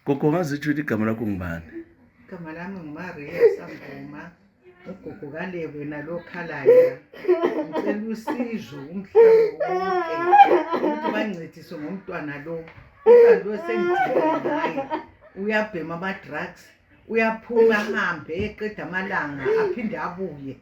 Gogo ngazitsho igama lakho ngibani? Igama lami nguMaria Sangoma. Ugogo kaLebo nalo khalayo. Ngicela usizo umhlaba wonke ukuthi bancediswe ngomntwana lo. Umntwana lo sengidinga naye. Uyabhema ama-drugs, uyaphuma ahambe eqeda amalanga aphinde abuye.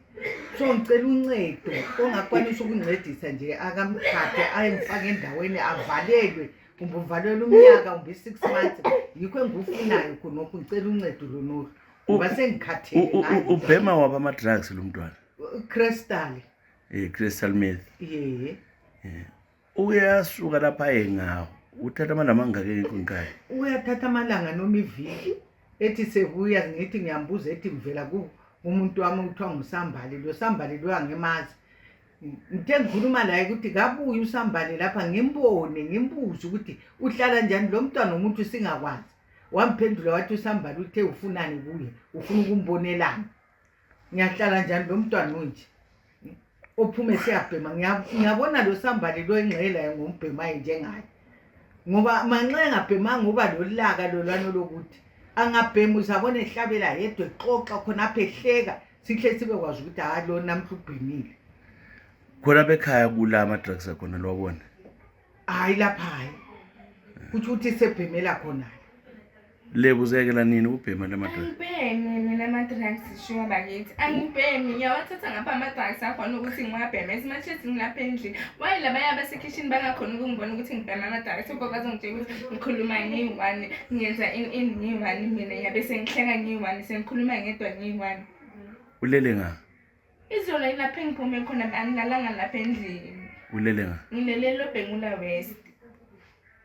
So ngicela uncedo ongakwanisa ukuncedisa nje akamthathe ayemfaka endaweni avalelwe. Kumbe uvalelwe umnyaka kumbe 6 months. Yikho engufunayo khonokho ngicela uncedo lonolu. Ngoba sengikhathele ngayo. Ubhema wapha ama-drugs lo mntwana? Crystal. Crystal meth. Yeah. Uyasuka lapha ngawo. Uthatha amalanga angaka ekhaya? Uyathatha amalanga noma iviki. Ethi sebuya ngithi ngiyambuza ethi ngivela umuntu wami uthiwa nguSambali. Lo Sambali lo angemazi. Ngithe ngikhuluma naye ukuthi kabuye uSambali lapha ngimbone ngimbuze ukuthi uhlala njani lo mntwana umuntu singakwazi. Wamphendula wathi uSambali uthe ufunani kuye, ufuna ukumbonelana. Ngiyahlala njani lo mntwana onje? Ophume siyabhema ngiyabona lo Sambali lo engcela ngombhemayo njengaye. Ngoba manxe engabhemanga ngoba lo laka lolwano lokuthi angabhema uzabona ehlabela yedwa exoxa khona apha ehleka sihle sibe kwazi ukuthi hayi lo namhla ubhemile. Khona bekhaya kula ama-drugs akhona lo wabona? Hayi lapha hayi. Kuthi uthi sebhemela khona. Lebo uzekela nini ubhema lama-drugs? Angibhemi mina ama-drugs shuwa bakithi. Angibhemi ngiyawathatha ngapha ama-drugs akhona ukuthi ngiwabheme. Esimashezi ngilapha endlini. Wayi labaya basekhishini bangakhona ukungibona ukuthi ngibhema ama-drugs. Ugogo azongitshela ukuthi ngikhuluma ngiyi-1, ngiyenza ini ngiyi-1 mina ngiyabe sengihleka ngiyi-1, sengikhuluma ngedwa ngiyi-1. Ulele nga? Izolo lapha engiphume khona angilalanga lapha endlini. Ulele nga? Ngilele eLobhengula West.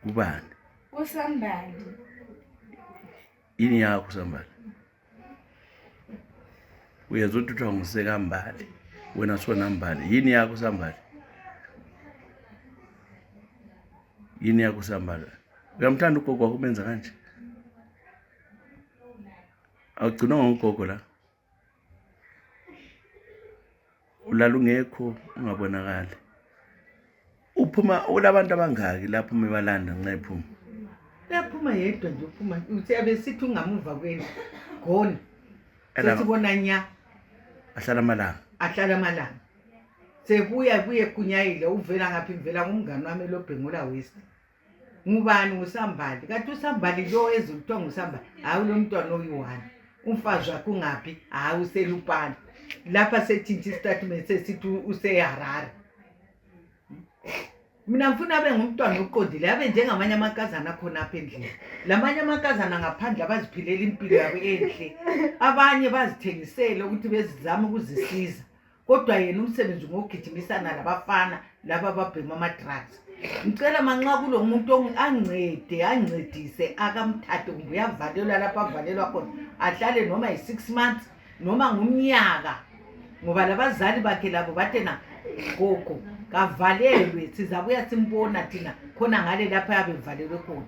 Kubani? kuSambali. Ini yakho Sambali? Uyazothi uthiwa nguSekambali, wena sona Mbali. Yini yakho Sambali? Yini yakho Sambali? Uyamthanda ugogo wakho umenza kanje? Awugcinwa ngogogo la? Ulala ungekho ungabonakali. Uphuma ulabantu abangaki lapho mebalanda nxa ephuma? Uyaphuma yedwa nje uphuma. Usiyabe sithi ungamuva kwenu. Gone. Sesibona nya. Ahlala amalanga. Ahlala amalanga. Sebuya buye kunyayile uvela ngaphi ngivela ngumngane wami eLobhengula West. Ngubani nguSambali? Kanti uSambali lo ezuluthiwa nguSambali. Hayi lo mntwana oyi-1. Umfazi wakhe ungaphi? Hayi uselupana. Lapha sethinta istatement sesithi useHarare. Mina ngifuna abe ngumntwana oqondile abe njengamanye amakazana khona apha endlini. Lamanye amakazana ngaphandle abaziphilela impilo yabo enhle. Abanye bazithengisela ukuthi bezizama ukuzisiza. Kodwa yena umsebenzi ngokugijimisana labafana laba ababhema ama-drugs. Ngicela manxa kulo muntu ancedise akamthathe kumbe uyavalelwa lapha avalelwa khona. Ahlale noma yi6 months noma ngumnyaka. Ngoba labazali bakhe labo bathena gogo kavalelwe sizabuya simbona thina khona ngale lapha yabevalelwe khona.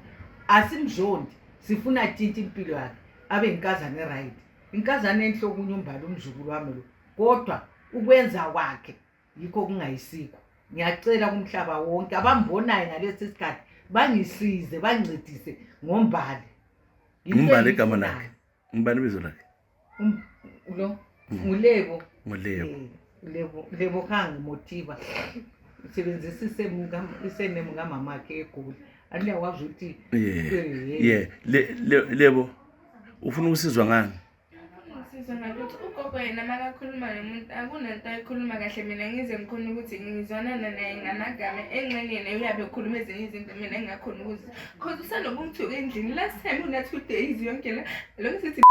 Asimzondi sifuna thinta impilo yakhe abe inkazana eright. Inkazana enhle okunye umbali umzukulu wami lo. Kodwa ukwenza kwakhe yikho kungayisikho. Ngiyacela kumhlaba wonke abambonayo ngalesi sikhathi bangisize bancedise ngombali. Umbali igama lakhe. Umbali ibizo lakhe. Lo ngulebo. Lebo Khanga Motiba. Usebenzisa isenemu kamama wakhe eGoli. Andiyakwazi ukuthi Lebo ufuna ukusizwa ngani? Usizwa ngakuthi ugogo yena makakhuluma nomuntu akunanto ayikhuluma kahle mina ngize ngikhona ukuthi ngizwanana naye ngamagama engxenye uyabe ekhuluma ezinye izinto mina engakhona ukuzwa. Cause usanobumthuko endlini last time una 2 days yonke la lokuthi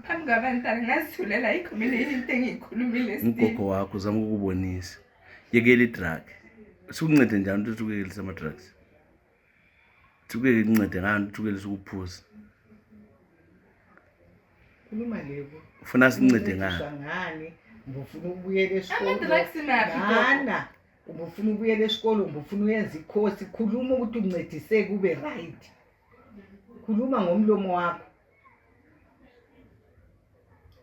phambi kwabantwana ngazithulela yikho mina into engiyikhulumile still. Ugogo wakho uzama ukubonisa. Yekela i-drug. Sikuncede njani ukuthi uyekelisa ama-drugs? Sikuyeke kuncede ngani ukuthi uyekelisa ukuphuza? Khuluma lebo. Ufuna sincede ngani? Ngani? Ngifuna ukubuyela esikole. Ama-drugs maphi? Ngana. Ngifuna ukubuyela esikole, ngifuna uyenza ikhosi. Khuluma ukuthi uncediseke ube right. Khuluma ngomlomo wakho.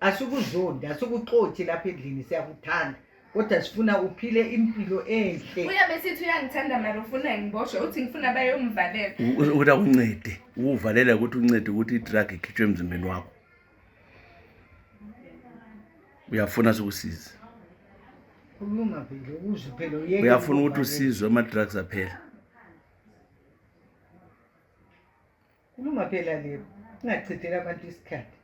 Asukuzonda, asukuxothi lapha endlini siyakuthanda. Kodwa sifuna uphile impilo enhle. Uyabe sithi uyangithanda mara ufuna ngiboshwe uthi ngifuna bayomvalela. Uthi akuncede. uvalela ukuthi uncede ukuthi i-drug ikhitshwe emzimbeni wakho. Uyafuna ukusiza. Ukulunga vele ukuze phela uyeke. Uyafuna ukuthi usizwe ama-drugs aphela. Kulunga phela le. Ungachithela abantu isikhathi.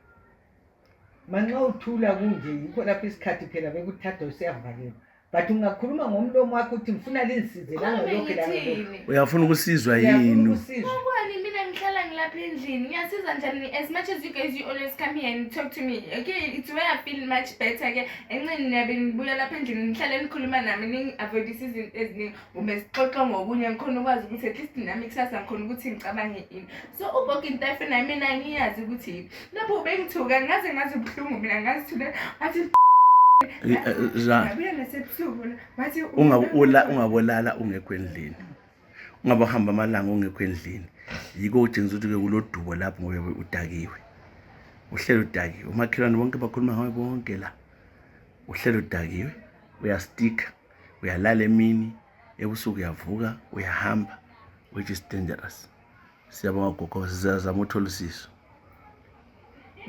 Manxa uthula kunje yikho lapho isikhathi phela bekuthatha usiyavalelwa. But ungakhuluma ngomlomo wakho uthi ngifuna linisize la ngalokho la ngalokho. Uyafuna ukusizwa Uyafuna yini? ukusizwa. Ngokwani mina ngihlala ngilapha endlini ngiyasiza njani as much as you guys you always come here and talk to me. Okay, it's where I feel much better ke. Encane niyabe nibuya lapha endlini ngihlale nikhuluma nami ningi-avoid izinto eziningi. Uma sixoxa ngokunye ngikhona ukwazi ukuthi at least nami kusasa ngikhona ukuthi ngicabange ini. So ugogo into ayifuna mina ngiyazi ukuthi yini. Lapho ubengithuka ngaze ngaze ubuhlungu mina ngazithula athi ungabolala ungekho endlini. Ungabahamba amalanga ungekho endlini. Yiko utshengisa ukuthi kulodubo lapho ngoba udakiwe. Uhlelo udakiwe. Umakhelwane bonke bakhuluma ngawe bonke la. Uhlelo udakiwe, uyastika, uyalala emini, ebusuku uyavuka, uyahamba, which is dangerous. Siyabonga gogo, sizazama uthola usizo.